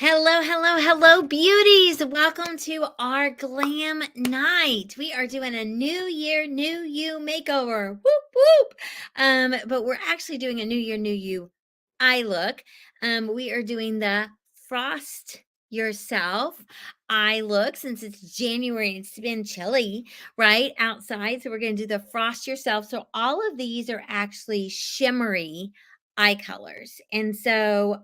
Hello, hello, hello, beauties. Welcome to our glam night. We are doing a new year, new you makeover. Whoop, whoop. But we're actually doing a new year, new you eye look. We are doing the frost yourself eye look since it's January. It's been chilly, right? Outside. So we're going to do the frost yourself. So all of these are actually shimmery eye colors. And so,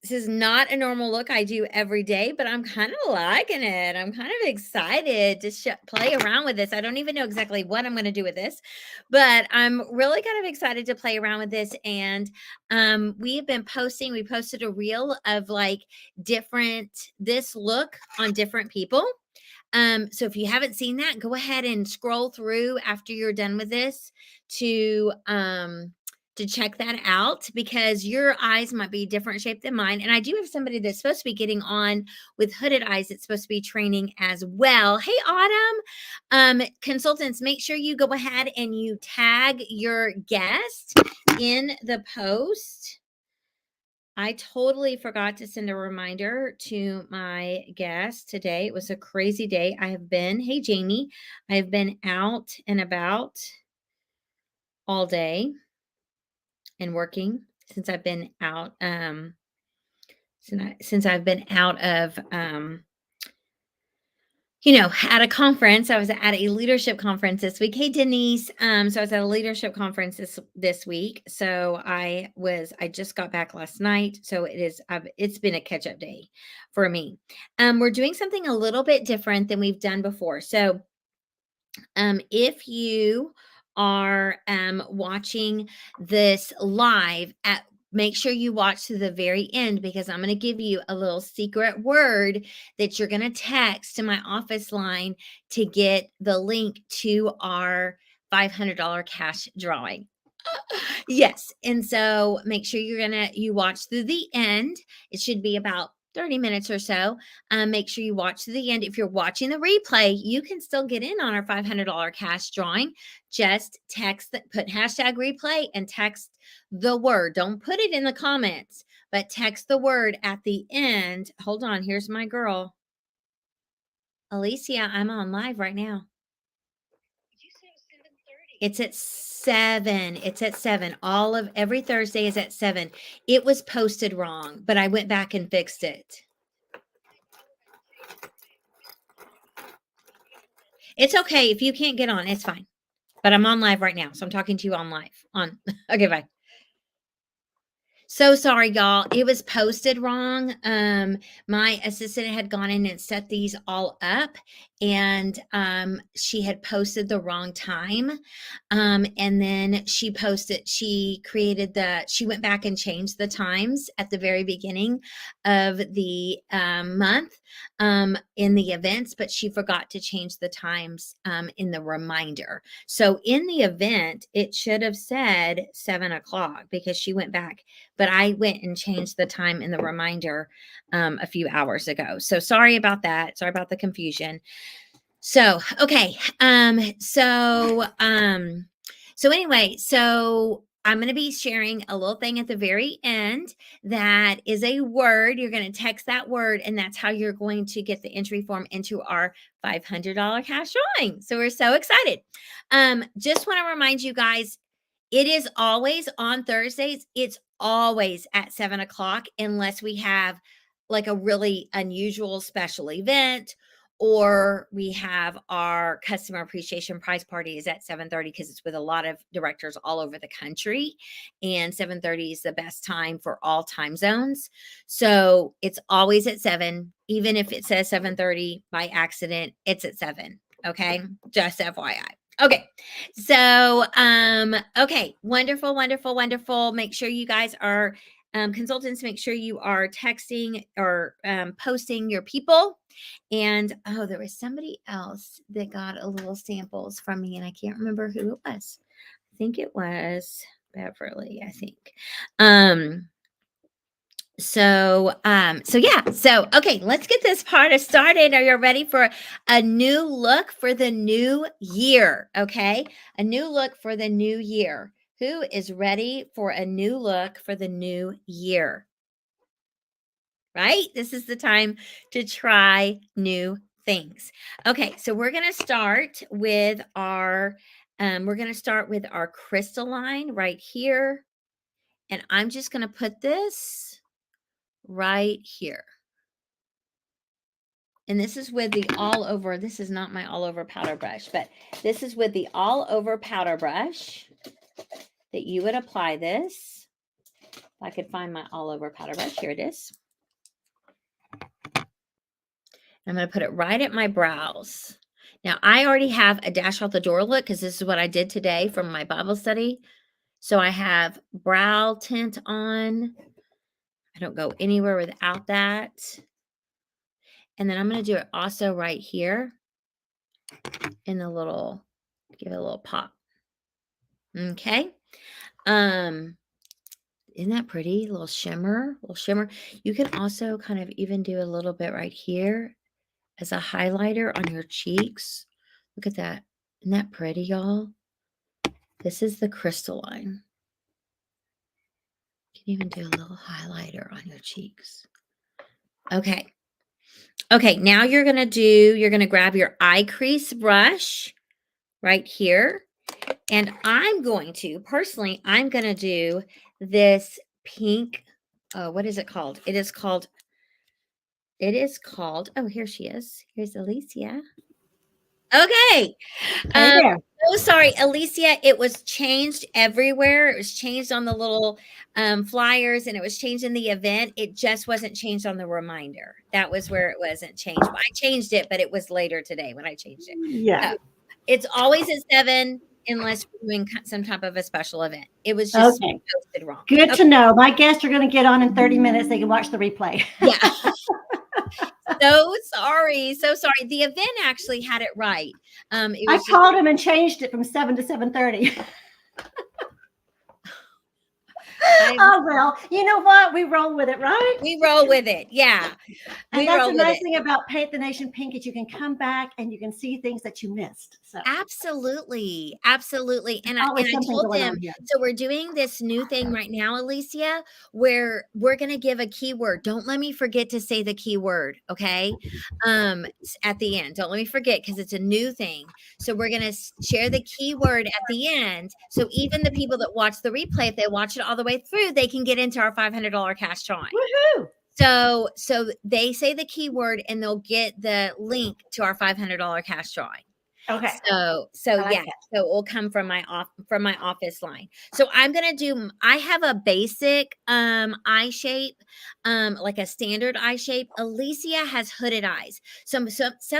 this is not a normal look I do every day, but I'm kind of liking it. I'm kind of excited to play around with this. I don't even know exactly what I'm going to do with this, but I'm really kind of excited to play around with this. And we've been posting, we posted a reel of like this look on different people. So if you haven't seen that, go ahead and scroll through after you're done with this to check that out because your eyes might be different shape than mine. And I do have somebody that's supposed to be getting on with hooded eyes. It's supposed to be training as well. Hey, Autumn, consultants, make sure you go ahead and you tag your guest in the post. I totally forgot to send a reminder to my guest today. It was a crazy day. Hey, Jamie, I've been out and about all day and working since I've been out. Since I've been out of at a conference. I was at a leadership conference this week. Hey, Denise. So I was at a leadership conference this week. So I just got back last night. So it's been a catch up day for me. We're doing something a little bit different than we've done before. So if you are watching this live make sure you watch to the very end because I'm going to give you a little secret word that you're going to text to my office line to get the link to our $500 cash drawing. Yes. And so make sure you watch through the end. It should be about 30 minutes or so. Make sure you watch to the end. If you're watching the replay, you can still get in on our $500 cash drawing. Just put hashtag replay and text the word. Don't put it in the comments, but text the word at the end. Hold on. Here's my girl. Alicia, I'm on live right now. It's at 7. It's at 7. Every Thursday is at 7. It was posted wrong, but I went back and fixed it. It's okay. If you can't get on, it's fine. But I'm on live right now. So I'm talking to you on live. Okay, bye. So sorry, y'all. It was posted wrong. My assistant had gone in and set these all up, and she had posted the wrong time. And then she went back and changed the times at the very beginning of the month in the events, but she forgot to change the times in the reminder. So in the event, it should have said 7:00 because she went back, but I went and changed the time in the reminder a few hours ago. So sorry about that. Sorry about the confusion. So, okay. Anyway, I'm going to be sharing a little thing at the very end that is a word. You're going to text that word, and that's how you're going to get the entry form into our $500 cash drawing. So we're so excited. Just want to remind you guys, it is always on Thursdays. It's always at 7:00 unless we have like a really unusual special event or we have our customer appreciation prize party is at 7:30 because it's with a lot of directors all over the country, and 7:30 is the best time for all time zones. So it's always at 7. Even if it says 7:30 by accident, it's at 7. Okay, just FYI. Okay. So, okay. Wonderful, wonderful, wonderful. Make sure you guys are consultants, make sure you are texting or posting your people. And there was somebody else that got a little samples from me, and I can't remember who it was. I think it was Beverly, I think. Okay, let's get this party started. Are you ready for a new look for the new year? Okay, a new look for the new year. Who is ready for a new look for the new year? right? This is the time to try new things. Okay, so we're going to start with our crystalline right here, and I'm just going to put this right here. And this is with the all over. This is not my all over powder brush, but this is with the all over powder brush that you would apply this. If I could find my all over powder brush, here it is. I'm going to put it right at my brows. Now, I already have a dash out the door look because this is what I did today from my Bible study. So I have brow tint on. I don't go anywhere without that. And then I'm going to do it also right here in the little, give it a little pop. Okay. Isn't that pretty? A little shimmer, You can also kind of even do a little bit right here as a highlighter on your cheeks. Look at that. Isn't that pretty, y'all? This is the crystalline. You can even do a little highlighter on your cheeks. Okay. Okay, now you're going to grab your eye crease brush right here. And I'm going to do this pink. Oh, what is it called? It is called, oh, here she is. Here's Alicia. Okay. Hey there. So sorry, Alicia. It was changed everywhere. It was changed on the little flyers, and it was changed in the event. It just wasn't changed on the reminder. That was where it wasn't changed. I changed it, but it was later today when I changed it. Yeah. So it's always at 7 unless we're doing some type of a special event. It was just Okay. posted wrong. Good to know. My guests are going to get on in 30 minutes. They can watch the replay. Yeah. So sorry. The event actually had it right. I called them and changed it from 7 to 7:30. Oh, well, you know what? We roll with it, right? We roll with it. Yeah. And that's the nice thing about Paint the Nation Pink is you can come back and you can see things that you missed. So absolutely. Absolutely. And I told them, so we're doing this new thing right now, Alicia, where we're going to give a keyword. Don't let me forget to say the keyword. Okay. At the end, don't let me forget, because it's a new thing. So we're going to share the keyword at the end. So even the people that watch the replay, if they watch it all the way through, they can get into our $500 cash drawing. Woohoo! So they say the keyword and they'll get the link to our $500 cash drawing. Okay. So yeah, so it will come from my office line. So I have a basic eye shape, like a standard eye shape. Alicia has hooded eyes. Some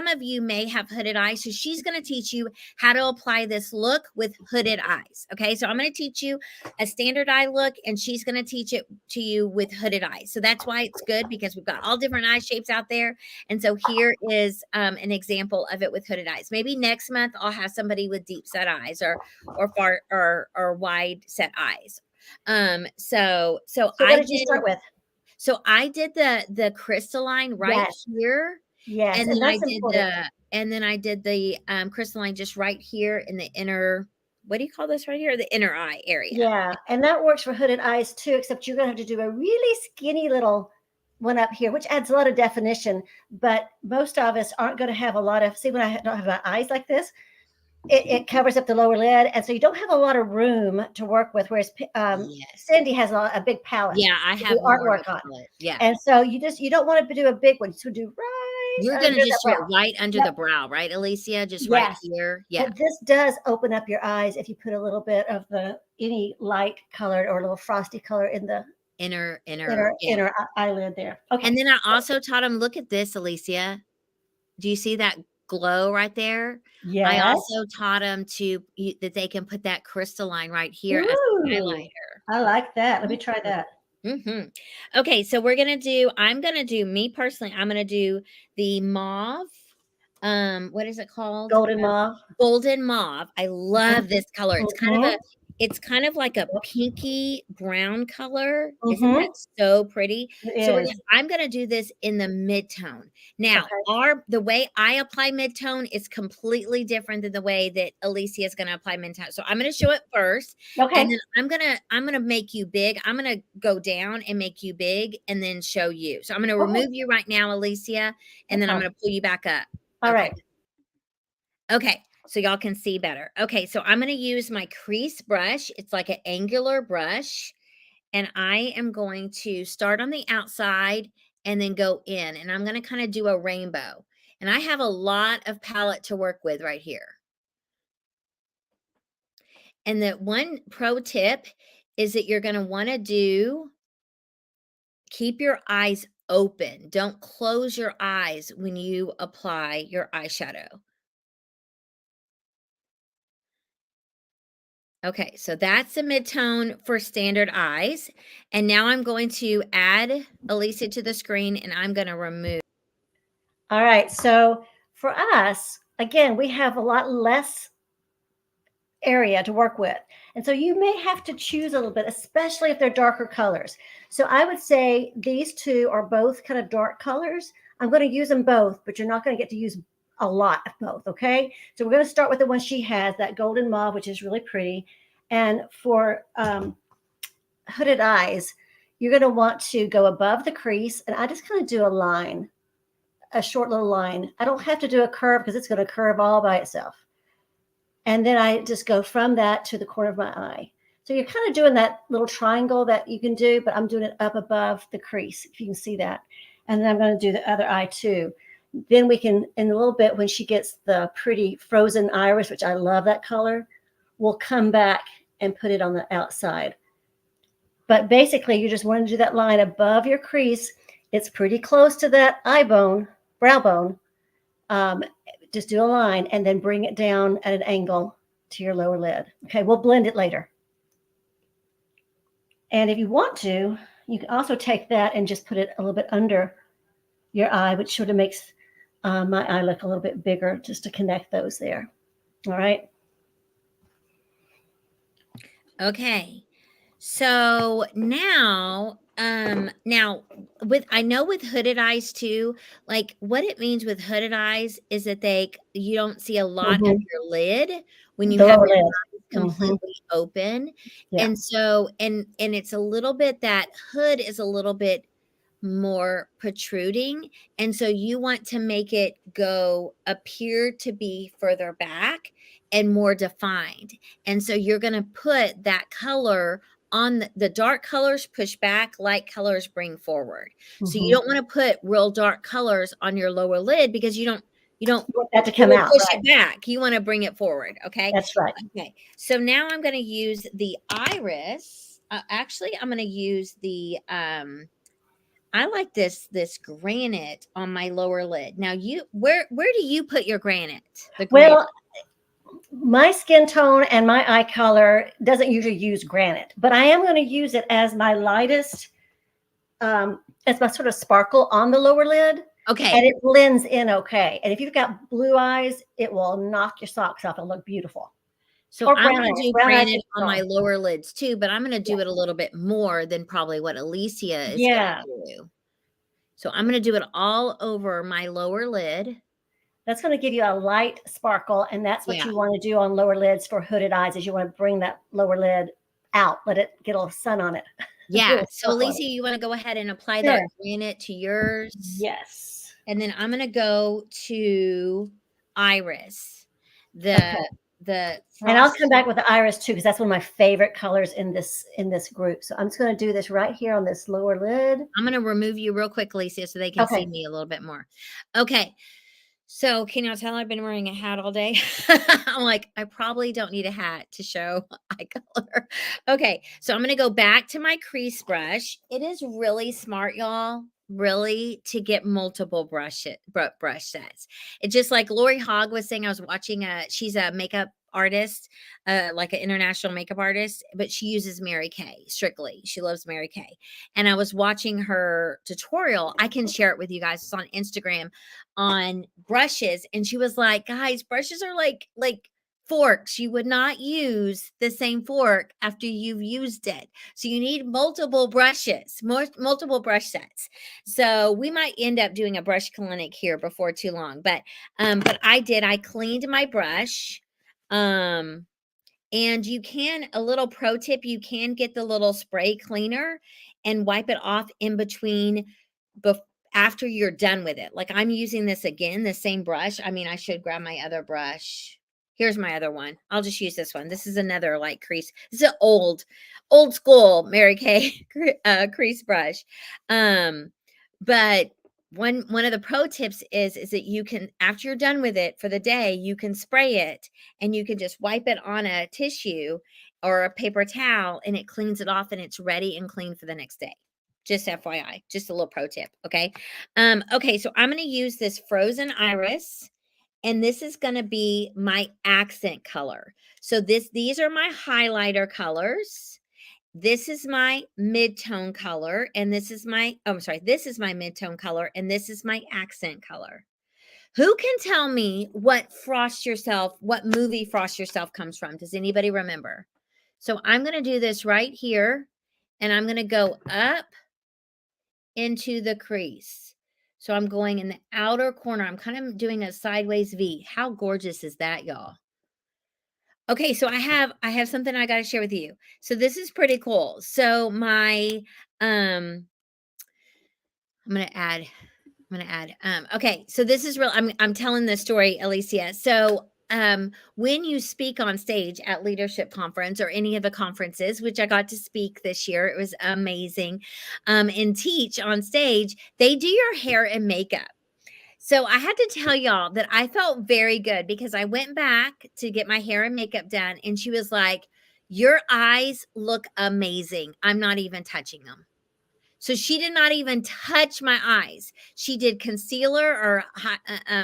of you may have hooded eyes. So she's going to teach you how to apply this look with hooded eyes. Okay. So I'm going to teach you a standard eye look, and she's going to teach it to you with hooded eyes. So that's why it's good, because we've got all different eye shapes out there. And so here is an example of it with hooded eyes. Maybe next month I'll have somebody with deep set eyes or wide set eyes. So what did you start with? So I did the crystalline right here. Yes, and then I did the crystalline just right here in the inner, what do you call this right here? The inner eye area. Yeah, and that works for hooded eyes too, except you're going to have to do a really skinny little one up here, which adds a lot of definition. But most of us aren't going to have a lot of, see, when I don't have my eyes like this, it covers up the lower lid. And so you don't have a lot of room to work with, whereas Cindy has a big palette. Yeah, I have artwork on. Yeah. And so you don't want to do a big one. So do right. You're going to just do it right under the brow, right, Alicia? Just right here. Yeah. But this does open up your eyes if you put a little bit of any light colored or a little frosty color in the inner eyelid there. Okay. And then I also taught them, look at this, Alicia. Do you see that glow right there? Yeah. I also taught them that they can put that crystalline right here as a highlighter. I like that. Let me try that. Okay, so I'm going to do the mauve. What is it called? Golden mauve. Golden mauve. I love this color. It's kind of It's kind of like a pinky brown color. Isn't that Mm-hmm. so pretty? It So is. I'm gonna do this in the mid-tone. Now, Okay. the way I apply mid-tone is completely different than the way that Alicia is gonna apply mid-tone. So I'm gonna show it first, and Okay. then I'm gonna make you big. I'm gonna go down and make you big and then show you. So I'm gonna Okay. remove you right now, Alicia, and then I'm Okay. gonna pull you back up. All Okay. right. Okay, so y'all can see better. Okay, so I'm gonna use my crease brush. It's like an angular brush, and I am going to start on the outside and then go in, and I'm gonna kind of do a rainbow. And I have a lot of palette to work with right here. And the one pro tip is that you're gonna wanna keep your eyes open. Don't close your eyes when you apply your eyeshadow. Okay, so that's the midtone for standard eyes. And now I'm going to add Alicia to the screen and I'm going to remove. All right. So for us, again, we have a lot less area to work with. And so you may have to choose a little bit, especially if they're darker colors. So I would say these two are both kind of dark colors. I'm going to use them both, but you're not going to get to use a lot of both. Okay. So we're going to start with the one she has, that golden mauve, which is really pretty. And for hooded eyes, you're going to want to go above the crease. And I just kind of do a line, a short little line. I don't have to do a curve because it's going to curve all by itself. And then I just go from that to the corner of my eye. So you're kind of doing that little triangle that you can do, but I'm doing it up above the crease, if you can see that. And then I'm going to do the other eye too. Then we can, in a little bit, when she gets the pretty frozen iris, which I love that color, we'll come back and put it on the outside. But basically, you just want to do that line above your crease. It's pretty close to that eye bone, brow bone. Just do a line and then bring it down at an angle to your lower lid. Okay, we'll blend it later. And if you want to, you can also take that and just put it a little bit under your eye, which sort of makes my eye look a little bit bigger, just to connect those there. All right. Okay. So now with I know with hooded eyes too, like what it means with hooded eyes is that you don't see a lot of Mm-hmm. your lid when you The have lower your lid. eyes Mm-hmm. completely open. Yeah. And so and it's a little bit that hood is a little bit more protruding. And so you want to make it appear to be further back and more defined. And so you're going to put that color on the dark colors push back, light colors bring forward. So you Mm-hmm. don't want to put real dark colors on your lower lid because you don't You want that to it come will out, push right? it back. You want to bring it forward. Okay. That's right. Okay. So now I'm going to use the iris. Actually, I'm going to use the I like this granite on my lower lid. Now where do you put your granite? The granite. Well, my skin tone and my eye color doesn't usually use granite, but I am going to use it as my lightest, as my sort of sparkle on the lower lid. Okay. And it blends in okay. And if you've got blue eyes, it will knock your socks off and look beautiful. So Or I'm brown gonna eyes. do Brown eyes granite get on my strong. lower lids too, but I'm gonna Yeah. do it a little bit more than probably what Alicia is gonna Yeah. do. So I'm gonna do it all over my lower lid. That's going to give you a light sparkle. And that's what Yeah. you want to do on lower lids for hooded eyes, is you want to bring that lower lid out, let it get a little sun on it. A Yeah. little So sparkle on it. Alicia, you wanna go ahead and apply that Sure. granite to yours? Yes. And then I'm gonna go to Iris, Okay. the And I'll come frosted. back with the iris too, because that's one of my favorite colors in this group. So I'm just going to do this right here on this lower lid. I'm gonna remove you real quick, Alicia, so they can see Okay. me a little bit more. Okay. So can you tell I've been wearing a hat all day? I'm like, I probably don't need a hat to show eye color. Okay, so I'm gonna go back to my crease brush. It is really smart, y'all, really, to get multiple brush sets. It's just like Lori Hogg was saying. I was watching she's a makeup artist, like an international makeup artist, but she uses Mary Kay strictly. She loves Mary Kay. And I was watching her tutorial. I can share it with you guys. It's on Instagram on brushes, and she was like, guys, brushes are like forks. You would not use the same fork after you've used it. So you need multiple brushes, multiple brush sets. So we might end up doing a brush clinic here before too long, but I cleaned my brush. And you can, a little pro tip, you can get the little spray cleaner and wipe it off in between after you're done with it. Like I'm using this again, the same brush. I mean, I should grab my other brush. Here's my other one. I'll just use this one. This is another like crease. This is an old school Mary Kay crease brush. But one of the pro tips is that you can, after you're done with it for the day, you can spray it and you can just wipe it on a tissue or a paper towel and it cleans it off and it's ready and clean for the next day. Just FYI, just a little pro tip. Okay. Okay. So I'm going to use this frozen iris and this is going to be my accent color. So these are my highlighter colors. This is my mid-tone color and this is my, oh, I'm sorry, this is my mid-tone color and this is my accent color. Who can tell me what what movie Frost Yourself comes from? Does anybody remember? So I'm going to do this right here and I'm going to go up into the crease. So I'm going in the outer corner. I'm kind of doing a sideways V. How gorgeous is that, y'all? Okay, so I have something I got to share with you. So this is pretty cool. So my I'm going to add okay, so this is real. I'm telling this story, Alicia. So when you speak on stage at leadership conference or any of the conferences, which I got to speak this year, it was amazing. And teach on stage, they do your hair and makeup. So I had to tell y'all that I felt very good because I went back to get my hair and makeup done and she was like, "Your eyes look amazing. I'm not even touching them." So she did not even touch my eyes. She did concealer or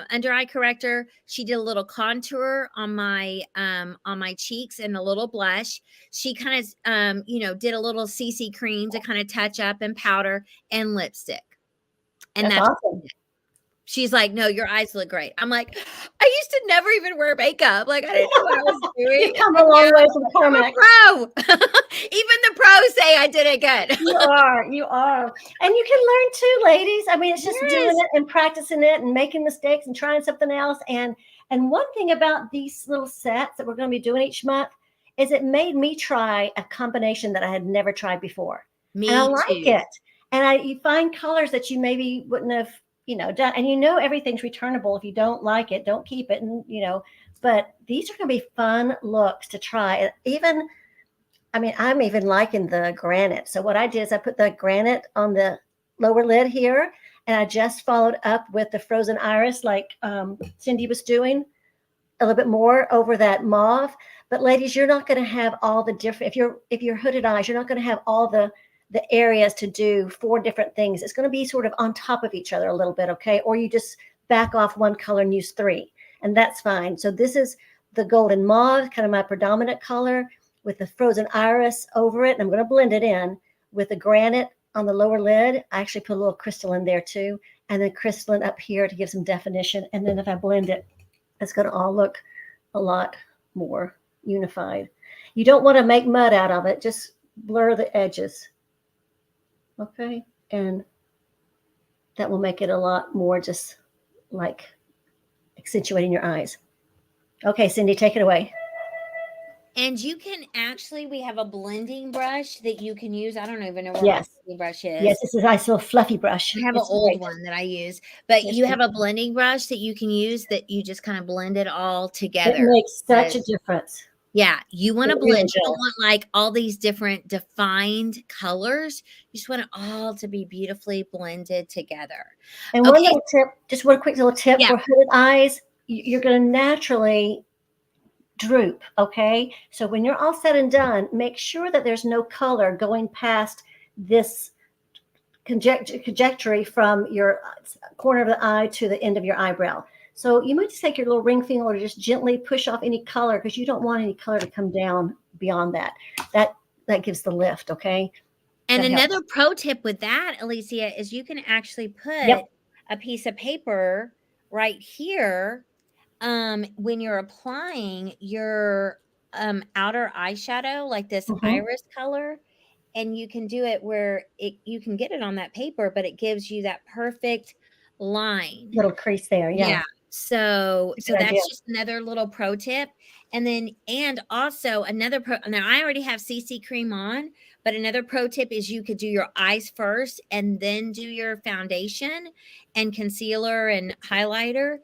under eye corrector. She did a little contour on my cheeks and a little blush. She kind of did a little CC cream to kind of touch up and powder and lipstick. And That's that's awesome. She's like, "No, your eyes look great." I'm like, "I used to never even wear makeup. Like, I didn't know what I was doing." You've come a long way from I'm a Carmex. pro. Even the pros say I did it good. You are. And you can learn too, ladies. I mean, it's just doing Yes. it and practicing it and making mistakes and trying something else. And one thing about these little sets that we're going to be doing each month is it made me try a combination that I had never tried before. And I Me like too. it. You find colors that you maybe wouldn't have, done. And everything's returnable. If you don't like it, don't keep it. But these are going to be fun looks to try. And even I'm even liking the granite. So what I did is I put the granite on the lower lid here, and I just followed up with the frozen iris, like Cindy was doing, a little bit more over that mauve. But ladies, you're not going to have all the different. If you're hooded eyes, you're not going to have all the areas to do 4 different things. It's going to be sort of on top of each other a little bit, okay? Or you just back off one color and use 3, and that's fine. So this is the golden mauve, kind of my predominant color, with the frozen iris over it. And I'm going to blend it in with the granite on the lower lid. I actually put a little crystal in there too. And then crystalline up here to give some definition. And then if I blend it, it's going to all look a lot more unified. You don't want to make mud out of it. Just blur the edges. Okay. And that will make it a lot more just like accentuating your eyes. Okay, Cindy, take it away. And you can actually, we have a blending brush that you can use. I don't even know where my Yes. blending brush Yes, is. this is a nice little fluffy brush. I have an It's old great. one that I use, but Yes, you have a blending brush that you can use that you just kind of blend it all it together. makes such a difference. Yeah, you want to It blend. really You don't does. want like all these different defined colors. You just want it all to be beautifully blended together. And one Okay, little tip, just one quick little tip yeah. for hooded eyes, you're going to naturally droop, okay? So when you're all said and done, make sure that there's no color going past this trajectory from your corner of the eye to the end of your eyebrow. So you might just take your little ring finger or just gently push off any color because you don't want any color to come down beyond that. That gives the lift, okay? And That another helps. pro tip with that, Alicia, is you can actually put Yep. a piece of paper right here when you're applying your, outer eyeshadow, like this Mhm. iris color, and you can do it where you can get it on that paper, but it gives you that perfect line. Little crease there, yeah. Yeah. So It's a so good idea. that's just another little pro tip. And also another pro, now I already have CC cream on, but another pro tip is you could do your eyes first and then do your foundation and concealer and highlighter,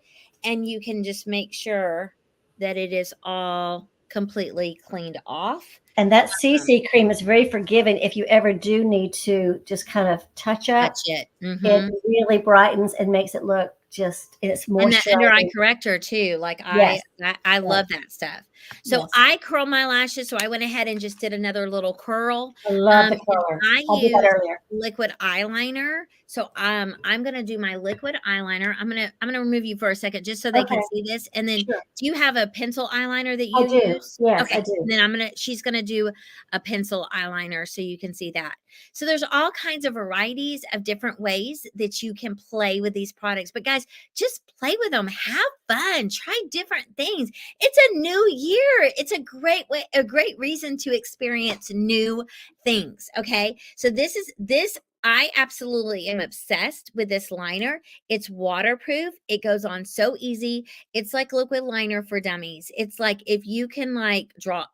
and you can just make sure that it is all completely cleaned off. And that Um, CC cream is very forgiving if you ever do need to just kind of touch up. touch it. It Mhm. really brightens and makes it look just it's And the under eye moisturizing. corrector too, like, Yes, I yes, love that stuff. So, yes. I curl my lashes, so I went ahead and just did another little curl, I love the and color. I I did that use earlier. liquid eyeliner. So, I'm gonna do my liquid eyeliner. I'm gonna remove you for a second just so they can Okay, see this, and then sure. do you have a pencil eyeliner that I you do. use? Yes, I Okay, do. and then she's gonna do a pencil eyeliner so you can see that. So, there's all kinds of varieties of different ways that you can play with these products, but guys, just play with them, have fun, try different things. It's a new year. It's a great way, a great reason to experience new things. Okay. So this I absolutely am obsessed with this liner. It's waterproof. It goes on so easy. It's like liquid liner for dummies. It's like if you can like draw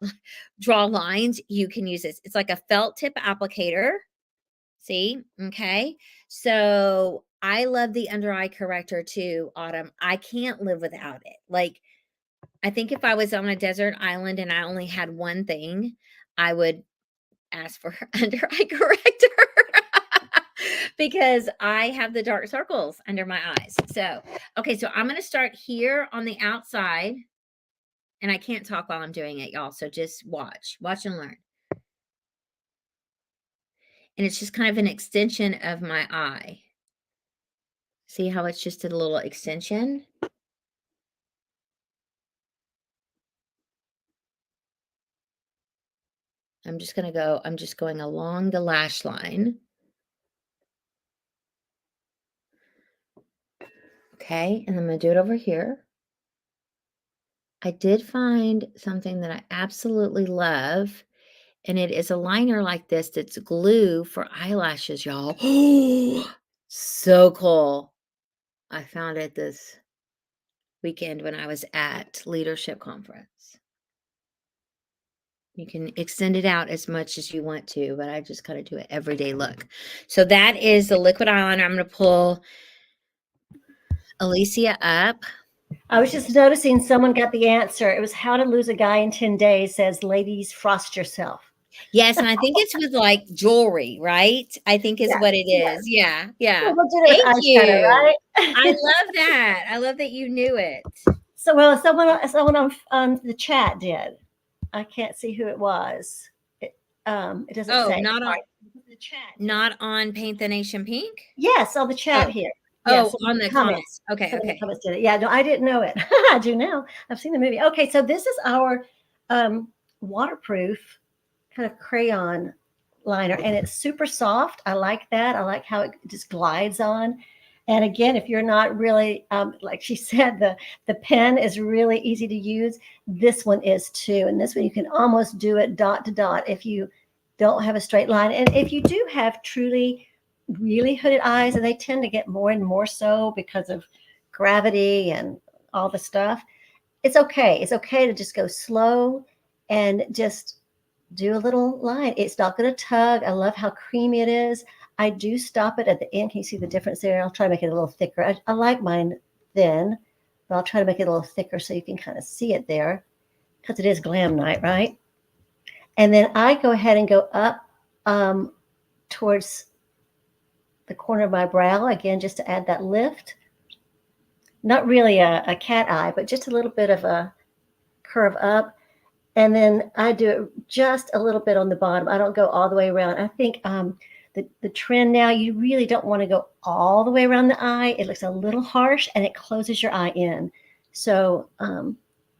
draw lines, you can use this. It's like a felt tip applicator. See? Okay. So I love the under eye corrector too, Autumn. I can't live without it. Like, I think if I was on a desert island and I only had one thing, I would ask for under eye corrector because I have the dark circles under my eyes. So, okay. So I'm going to start here on the outside, and I can't talk while I'm doing it, y'all. So just watch and learn. And it's just kind of an extension of my eye. See how it's just a little extension? I'm just going along the lash line. Okay, and I'm gonna do it over here. I did find something that I absolutely love, and it is a liner like this that's glue for eyelashes, y'all. So cool. I found it this weekend when I was at leadership conference. You can extend it out as much as you want to, but I just kind of do an everyday look. So that is the liquid eyeliner. I'm going to pull Alicia up. I was just noticing someone got the answer. It was how to lose a guy in 10 days says, ladies, frost yourself. Yes, and I think it's with, like, jewelry, right? I think is Yes, what it yes. is. Yeah, Well, yeah. we'll do it with Thank eyeshadow, you. I right? love that. I love that you knew it. So, well, someone on the chat did. I can't see who it was. It doesn't Oh, say. Sorry. The chat did. not on Paint the Nation Pink? Yes, on the chat Oh. here. Oh, Yes, in on the the comments. comments. Okay, Someone in the okay. comments did it. Yeah, no, I didn't know it. I do now. I've seen the movie. Okay, so this is our waterproof kind of crayon liner, and it's super soft. I like that. I like how it just glides on. And again, if you're not really, like she said, the pen is really easy to use. This one is too. And this one you can almost do it dot to dot if you don't have a straight line. And if you do have truly really hooded eyes, and they tend to get more and more so because of gravity and all the stuff, it's okay. It's okay to just go slow and just do a little line. It's not going to tug. I love how creamy it is. I do stop it at the end. Can you see the difference there? I'll try to make it a little thicker. I like mine thin, but I'll try to make it a little thicker so you can kind of see it there because it is glam night, right? And then I go ahead and go up towards the corner of my brow again, just to add that lift. Not really a cat eye, but just a little bit of a curve up. And then I do it just a little bit on the bottom. I don't go all the way around. I think the trend now, you really don't want to go all the way around the eye. It looks a little harsh and it closes your eye in. So,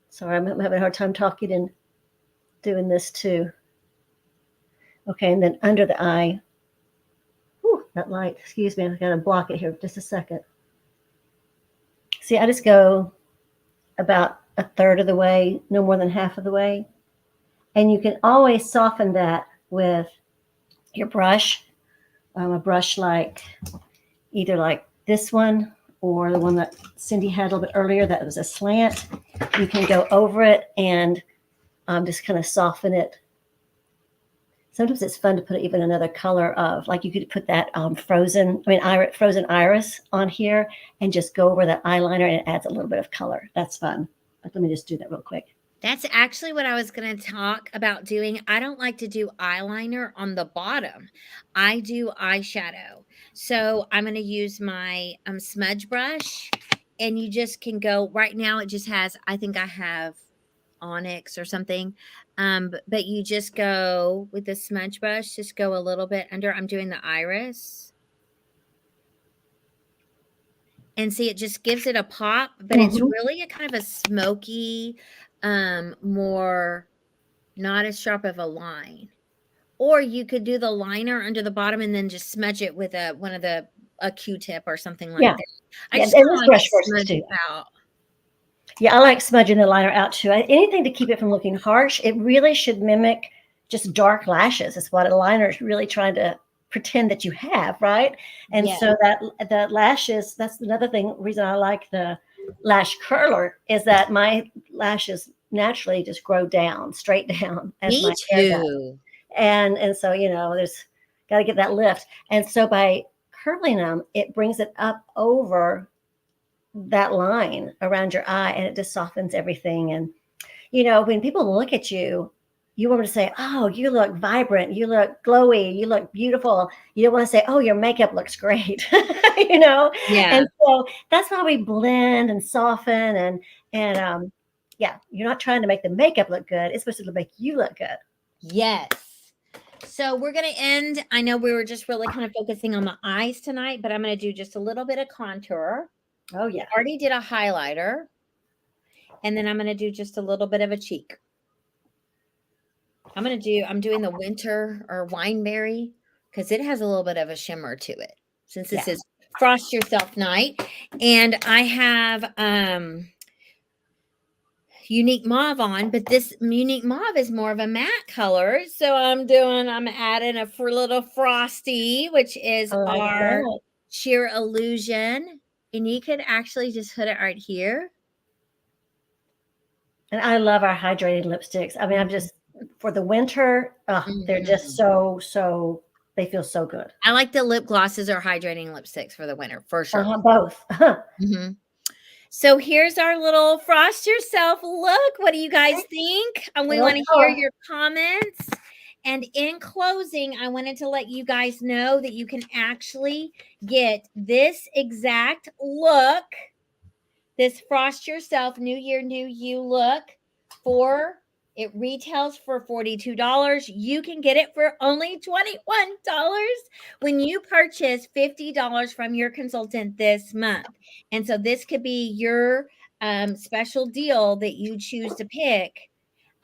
sorry, I'm having a hard time talking and doing this too. Okay, and then under the eye. Whew, that light, excuse me, I got to block it here just a second. See, I just go about a third of the way, no more than half of the way. And you can always soften that with your brush, a brush like either like this one or the one that Cindy had a little bit earlier that was a slant. You can go over it and just kind of soften it. Sometimes it's fun to put even another color of, like you could put that frozen iris on here and just go over that eyeliner and it adds a little bit of color. That's fun. Let me just do that real quick. That's actually what I was going to talk about doing. I don't like to do eyeliner on the bottom. I do eyeshadow. So I'm going to use my smudge brush, and you just can go right now. It just has, I think I have onyx or something. But you just go with the smudge brush, just go a little bit under. I'm doing the iris. And see, it just gives it a pop, but it's really a kind of a smoky, more not as sharp of a line. Or you could do the liner under the bottom and then just smudge it with a Q-tip or something like that. I just and this like brush to works smudge too. it out. Yeah, I like smudging the liner out too. Anything to keep it from looking harsh. It really should mimic just dark lashes. Is what a liner is really trying to pretend that you have, right? And Yeah. so that the lashes, that's another reason I like the lash curler is that my lashes naturally just grow down, straight down as Me my hair does. too. And so, there's got to get that lift. And so by curling them, it brings it up over that line around your eye and it just softens everything. And, when people look at you, you want to say, oh, you look vibrant, you look glowy, you look beautiful. You don't want to say, oh, your makeup looks great, Yeah. And so that's why we blend and soften and yeah, you're not trying to make the makeup look good. It's supposed to make you look good. Yes. So we're going to end. I know we were just really kind of focusing on the eyes tonight, but I'm going to do just a little bit of contour. Oh, yeah. I already did a highlighter. And then I'm going to do just a little bit of a cheek. I'm doing the winter or wineberry because it has a little bit of a shimmer to it since this is Frost Yourself Night. And I have Unique Mauve on, but this Unique Mauve is more of a matte color. So I'm adding a little Frosty, which is our Sheer Illusion. And you could actually just put it right here. And I love our hydrating lipsticks. I mean, I'm just, for the winter, they're just so, they feel so good. I like the lip glosses or hydrating lipsticks for the winter, for sure. Both. So here's our little Frost Yourself look. What do you guys think? We want to hear your comments. And in closing, I wanted to let you guys know that you can actually get this exact look, this Frost Yourself New Year, New You look it retails for $42. You can get it for only $21 when you purchase $50 from your consultant this month. And so this could be your special deal that you choose to pick.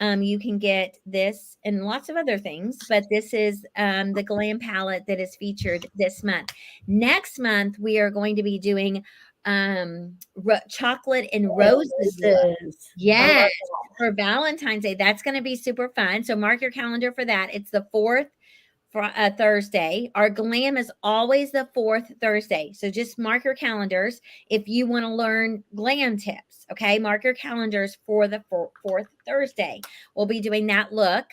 You can get this and lots of other things, but this is the Glam palette that is featured this month. Next month, we are going to be doing chocolate and roses. Yes, for Valentine's Day. That's going to be super fun. So mark your calendar for that. It's the 4th Thursday. Our Glam is always the 4th Thursday. So just mark your calendars if you want to learn Glam tips. Okay, mark your calendars for the 4th Thursday. We'll be doing that look.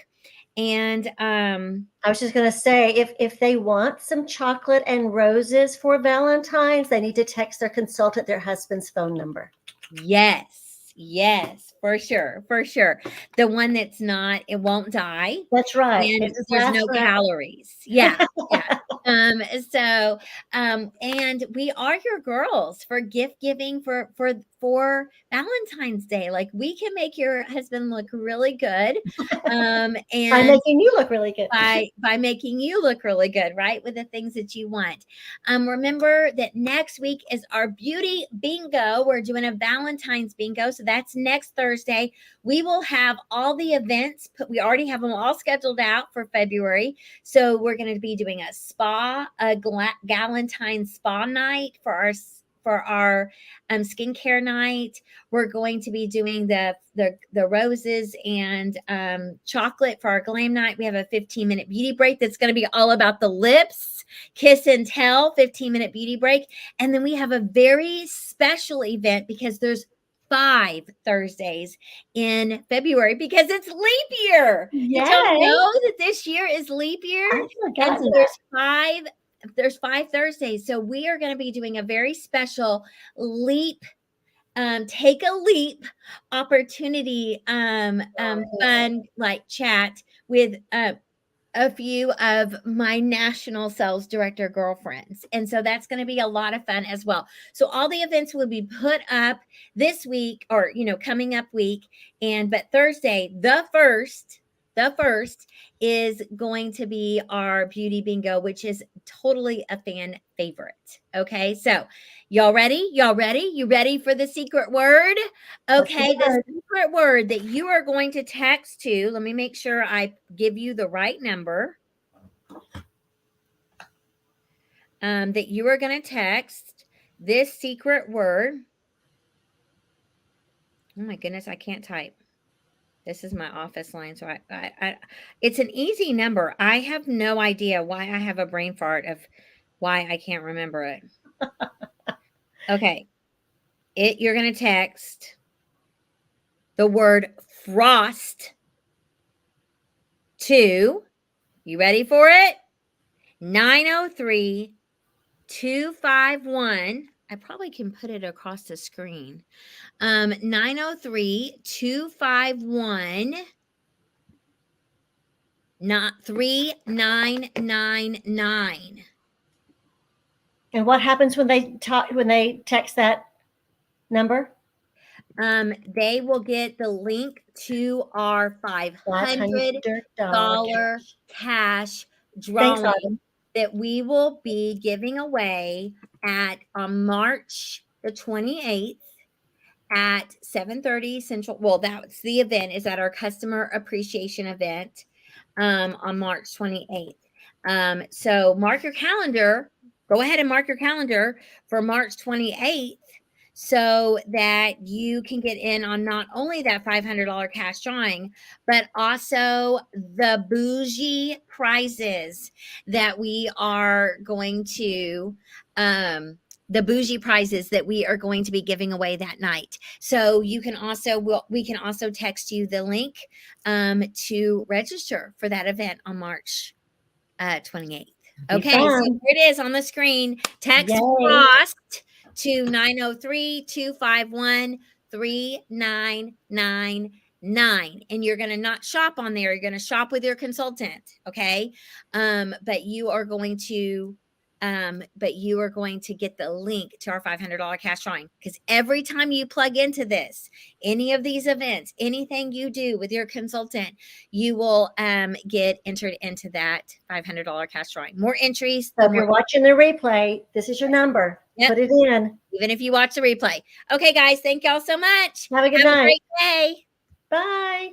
And I was just going to say, if they want some chocolate and roses for Valentine's, they need to text their consultant their husband's phone number. Yes, for sure. The one that's not, it won't die. That's right. And there's no calories. Yeah. And we are your girls for gift giving for Valentine's Day. Like, we can make your husband look really good. And by making you look really good. By making you look really good, right? With the things that you want. Remember that next week is our beauty bingo. We're doing a Valentine's bingo. So that's next Thursday. We will have all the events. We already have them all scheduled out for February. So we're going to be doing a Galentine spa night for for our skincare night. We're going to be doing the roses and chocolate for our glam night. We have a 15-minute beauty break that's going to be all about the lips, kiss and tell, 15-minute beauty break. And then we have a very special event because there's 5 Thursdays in February because it's leap year. Did y'all Yay. know that this year is leap year? I've And forgotten so that. there's 5 Thursdays. So we are going to be doing a very special leap, take a leap opportunity, fun like chat with a few of my national sales director girlfriends. And so that's going to be a lot of fun as well. So all the events will be put up this week or, coming up week. But Thursday, the first is going to be our beauty bingo, which is totally a fan favorite. Okay. So y'all ready? You ready for the secret word? Okay. The secret word that you are going to text to, let me make sure I give you the right number. That you are going to text this secret word. Oh my goodness, I can't type. This is my office line. So it's an easy number. I have no idea why I have a brain fart of why I can't remember it. Okay. You're going to text the word frost to, you ready for it? 903-251. I probably can put it across the screen. 903-251 not 3999. And what happens when they text that number? They will get the link to our $500 cash drawing that we will be giving away on March the 28th at 7:30 Central. Well, that's the event, is at our customer appreciation event on March 28th. So mark your calendar. Go ahead and mark your calendar for March 28th so that you can get in on not only that $500 cash drawing, but also the bougie prizes that we are going to be giving away that night. So we can also text you the link to register for that event on March 28th. Okay, so here it is on the screen. Text FROST to 903-251-3999. And you're going to not shop on there. You're going to shop with your consultant. Okay. But you are going to get the link to our $500 cash drawing, because every time you plug into this, any of these events, anything you do with your consultant, you will get entered into that $500 cash drawing. More entries. So if you're watching the replay, this is your number. Yep. Put it in. Even if you watch the replay. Okay, guys, thank y'all so much. Have a good night. Have a great day. Bye.